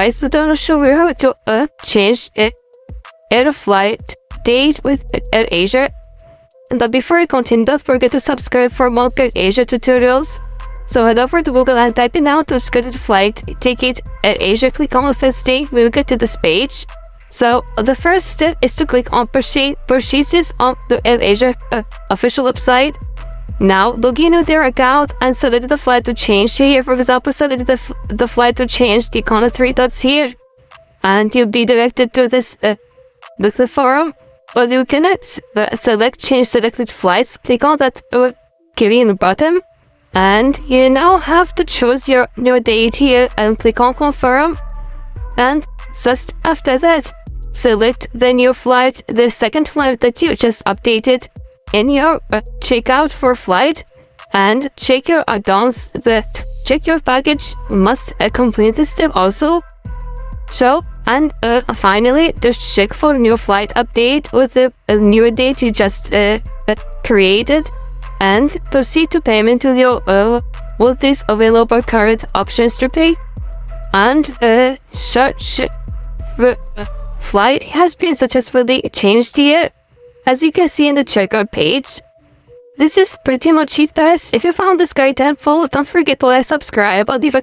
guys, so I'm gonna show you how to change air flight date with AirAsia. And before I continue, don't forget to subscribe for more AirAsia tutorials. So head over to Google and type in now to schedule flight ticket AirAsia. Click on the first day. We'll get to this page. So the first step is to click on purchases on the AirAsia official website. Now log in with your account and select the flight to change here. For example, select the flight to change the corner 3 dots here, and you'll be directed to this the forum. Or you can select change selected flights. Click on that key in the bottom, and you now have to choose your new date here and click on confirm. And just after that, select the new flight, the second flight that you just updated in your checkout for flight, and check your add-ons. Check your package must complete this step also. So, and finally, just check for new flight update with the new date you just created, and proceed to payment with your with these available current options to pay. And search flight has been successfully changed here, as you can see in the checkout page. This is pretty much it, guys. If you found this guide helpful, don't forget to like, subscribe, or leave a